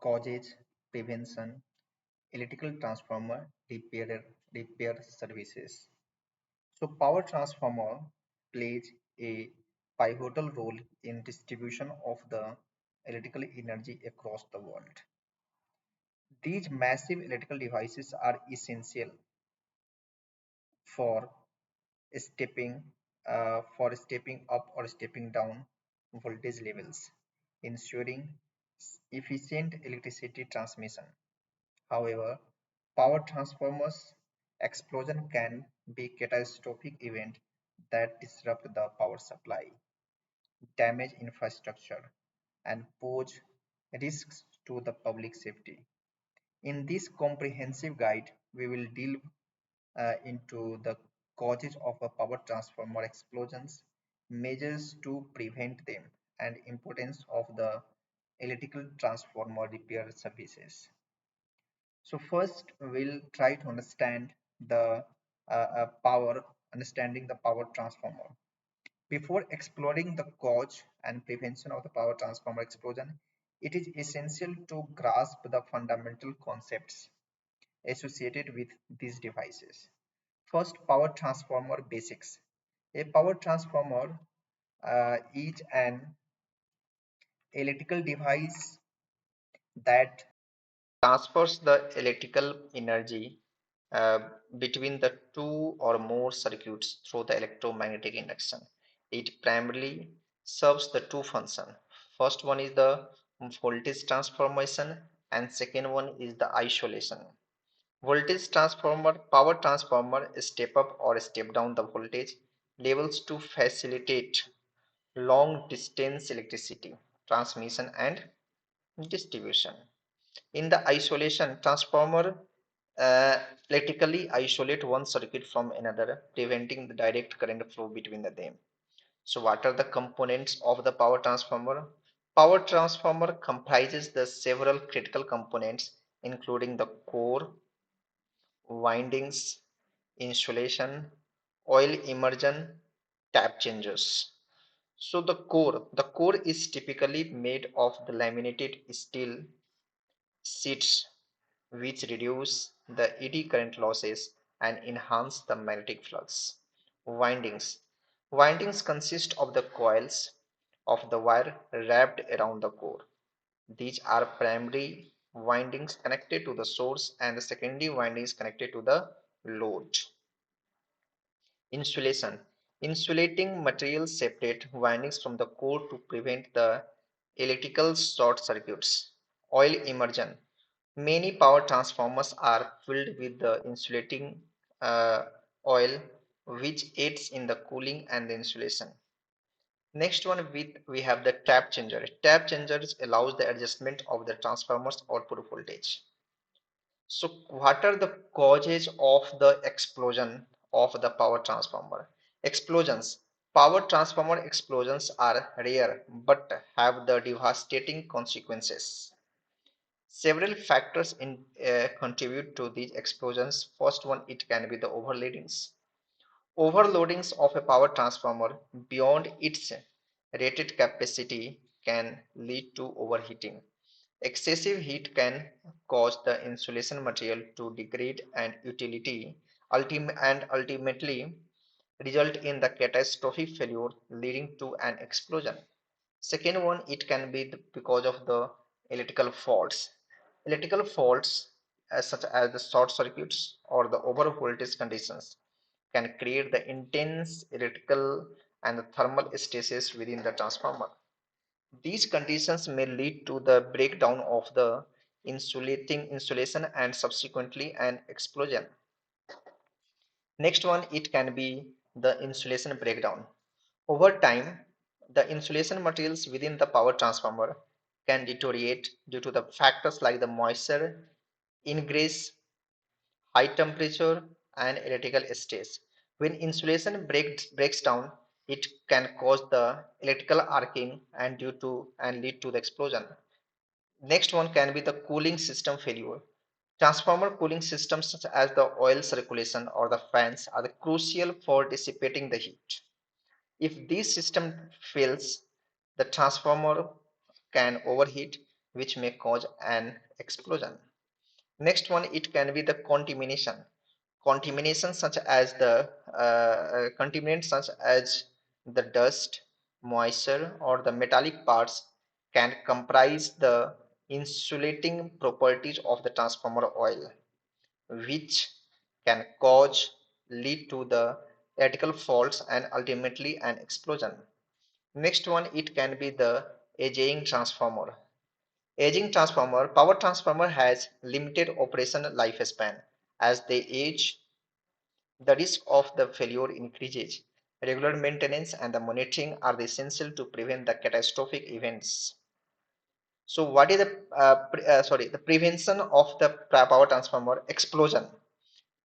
causes, prevention, electrical transformer repair services. So power transformer plays a pivotal role in distribution of the electrical energy across the world. These massive electrical devices are essential for stepping stepping up or stepping down voltage levels, ensuring efficient electricity transmission. However, power transformers explosion can be catastrophic event that disrupt the power supply, damage infrastructure, and pose risks to the public safety. In this comprehensive guide, we will delve into the causes of a power transformer explosions, measures to prevent them, and importance of the electrical transformer repair services. So first, we'll try to understand the understanding the power transformer. Before exploring the cause and prevention of the power transformer explosion, it is essential to grasp the fundamental concepts associated with these devices. First, power transformer basics. A power transformer is an electrical device that transfers the electrical energy uh, between the two or more circuits through the electromagnetic induction. It primarily serves the two functions. First one is the voltage transformation and second one is the isolation. Voltage transformer, power transformer step up or step down the voltage levels to facilitate long distance electricity transmission and distribution. In the isolation, transformer uh, electrically isolate one circuit from another, preventing the direct current flow between them. So what are the components of the power transformer? Power transformer comprises the several critical components including the core, windings, insulation, oil immersion, tap changers. So the core is typically made of the laminated steel sheets which reduce the eddy current losses and enhance the magnetic flux. Windings. Windings consist of the coils of the wire wrapped around the core. These are primary windings connected to the source and the secondary windings connected to the load. Insulation. Insulating materials separate windings from the core to prevent the electrical short circuits. Oil immersion. Many power transformers are filled with the insulating uh, oil which aids in the cooling and the insulation. Next one we have the tap changer. Tap changers allows the adjustment of the transformer's output voltage. So what are the causes of the explosion of the power transformer? Explosions. Power transformer explosions are rare but have the devastating consequences. Several factors contribute to these explosions. First one, it can be the overloadings. Overloadings of a power transformer beyond its rated capacity can lead to overheating. Excessive heat can cause the insulation material to degrade and ultimately result in the catastrophic failure leading to an explosion. Second one, it can be because of the electrical faults. Electrical faults, such as the short circuits or the over voltage conditions, can create the intense electrical and the thermal stasis within the transformer. These conditions may lead to the breakdown of the insulating insulation and subsequently an explosion. Next one, it can be the insulation breakdown. Over time, the insulation materials within the power transformer can deteriorate due to the factors like the moisture, ingress, high temperature, and electrical stress. When insulation breaks down, it can cause the electrical arcing and lead to the explosion. Next one can be the cooling system failure. Transformer cooling systems such as the oil circulation or the fans are crucial for dissipating the heat. If this system fails, the transformer can overheat, which may cause an explosion. Next one, it can be the contamination. Contamination such as the contaminants such as the dust, moisture, or the metallic parts can comprise the insulating properties of the transformer oil, which can cause lead to the electrical faults and ultimately an explosion. Next one, it can be the aging transformer. Aging transformer, power transformer has limited operation lifespan. As they age, the risk of the failure increases. Regular maintenance and the monitoring are essential to prevent the catastrophic events. So, what is the the prevention of the power transformer explosion?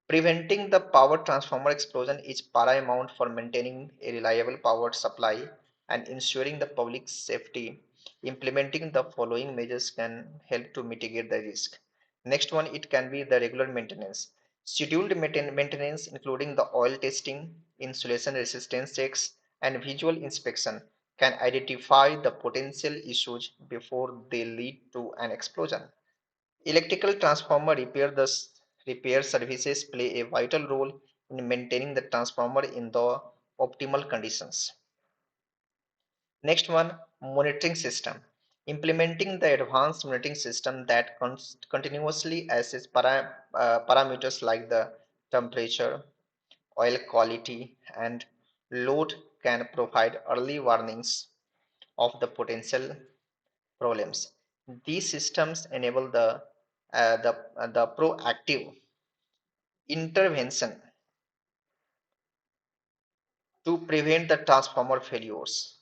Preventing the power transformer explosion is paramount for maintaining a reliable power supply and ensuring the public safety. Implementing the following measures can help to mitigate the risk. Next one, it can be the regular maintenance. Scheduled maintenance, including the oil testing, insulation resistance checks, and visual inspection, can identify the potential issues before they lead to an explosion. Electrical transformer repair services play a vital role in maintaining the transformer in the optimal conditions. Next one, monitoring system. Implementing the advanced monitoring system that continuously assess parameters like the temperature, oil quality, and load can provide early warnings of the potential problems. These systems enable the proactive intervention to prevent the transformer failures.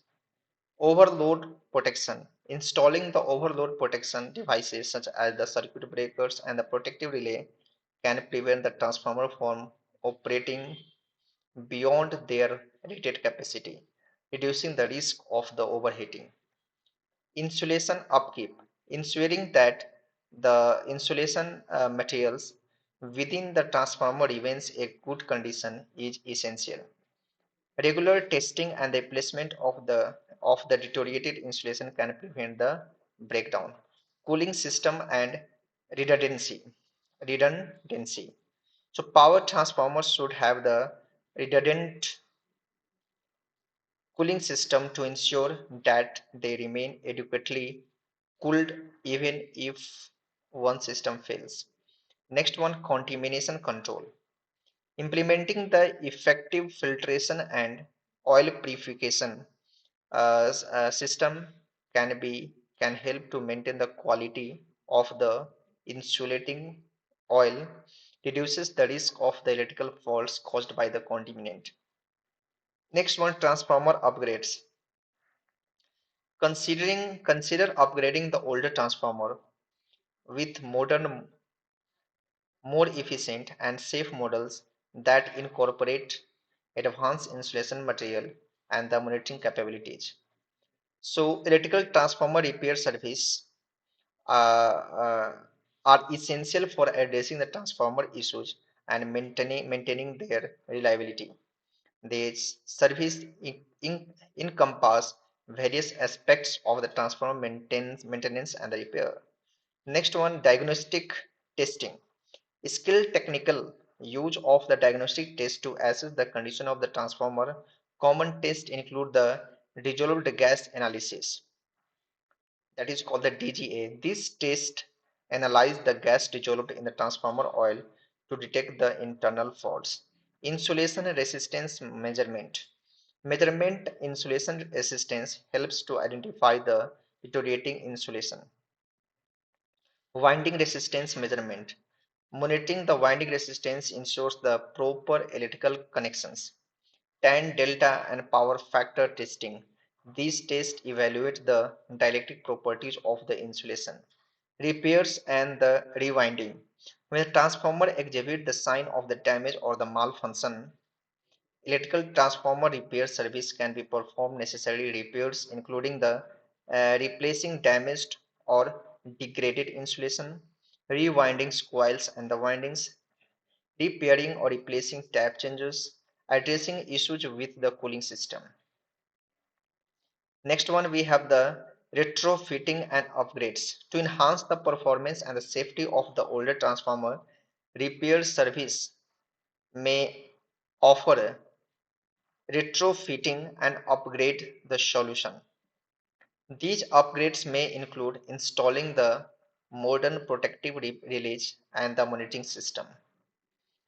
Overload protection. Installing the overload protection devices such as the circuit breakers and the protective relay can prevent the transformer from operating beyond their rated capacity, reducing the risk of the overheating. Insulation upkeep. Ensuring that the insulation materials within the transformer remains a good condition is essential. Regular testing and replacement of the deteriorated insulation can prevent the breakdown. Cooling system and redundancy. Redundancy. So power transformers should have the redundant cooling system to ensure that they remain adequately cooled even if one system fails. Next one, contamination control. Implementing the effective filtration and oil purification system can help to maintain the quality of the insulating oil, reduces the risk of the electrical faults caused by the contaminant. Next one, transformer upgrades. Consider upgrading the older transformer with modern, more efficient and safe models that incorporate advanced insulation material and the monitoring capabilities. So electrical transformer repair service uh, uh, are essential for addressing the transformer issues and maintaining their reliability. These service encompass various aspects of the transformer maintenance and the repair. Next one, diagnostic testing. Skilled technical use of the diagnostic test to assess the condition of the transformer. Common tests include the dissolved gas analysis, that is called the DGA. This test analyzes the gas dissolved in the transformer oil to detect the internal faults. Insulation resistance measurement. Measurement insulation resistance helps to identify the deteriorating insulation. Winding resistance measurement. Monitoring the winding resistance ensures the proper electrical connections. Tan delta and power factor testing. These tests evaluate the dielectric properties of the insulation. Repairs and the rewinding. When the transformer exhibits the sign of the damage or the malfunction, electrical transformer repair service can be performed. Necessary repairs including the replacing damaged or degraded insulation, rewinding coils and the windings, repairing or replacing tap changes, addressing issues with the cooling system. Next one, we have the retrofitting and upgrades. To enhance the performance and the safety of the older transformer, repair service may offer retrofitting and upgrade the solution. These upgrades may include installing the modern protective relays and the monitoring system,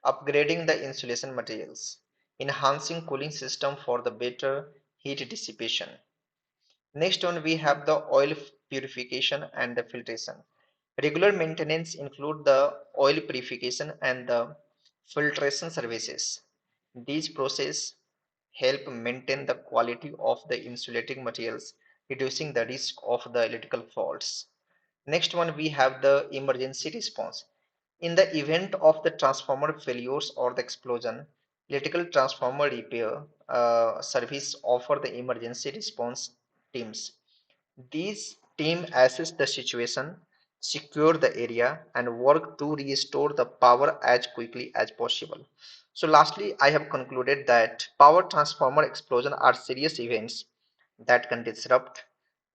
upgrading the insulation materials, enhancing cooling system for the better heat dissipation. Next one we have the oil purification and the filtration. Regular maintenance include the oil purification and the filtration services. These processes help maintain the quality of the insulating materials, reducing the risk of the electrical faults. Next one we have the emergency response. In the event of the transformer failures or the explosion, electrical transformer repair service offer the emergency response teams. These teams assess the situation, secure the area, and work to restore the power as quickly as possible. So, lastly, I have concluded that power transformer explosion are serious events that can disrupt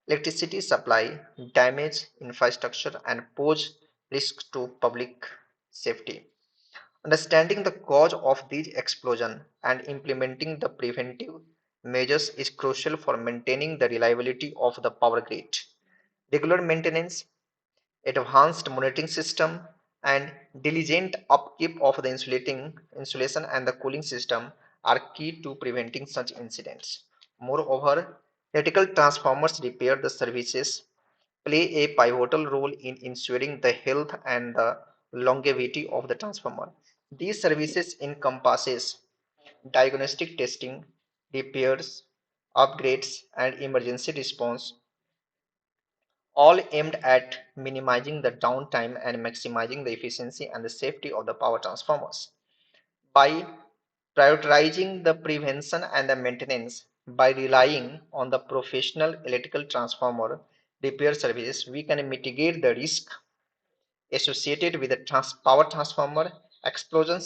electricity supply, damage infrastructure, and pose risk to public safety. Understanding the cause of these explosions and implementing the preventive measures is crucial for maintaining the reliability of the power grid. Regular maintenance, advanced monitoring system, and diligent upkeep of the insulation and the cooling system are key to preventing such incidents. Moreover, electrical transformers repair the services play a pivotal role in ensuring the health and the longevity of the transformer. These services encompasses diagnostic testing, repairs, upgrades, and emergency response, all aimed at minimizing the downtime and maximizing the efficiency and the safety of the power transformers. By prioritizing the prevention and the maintenance, by relying on the professional electrical transformer repair services, we can mitigate the risk associated with the power transformer explosions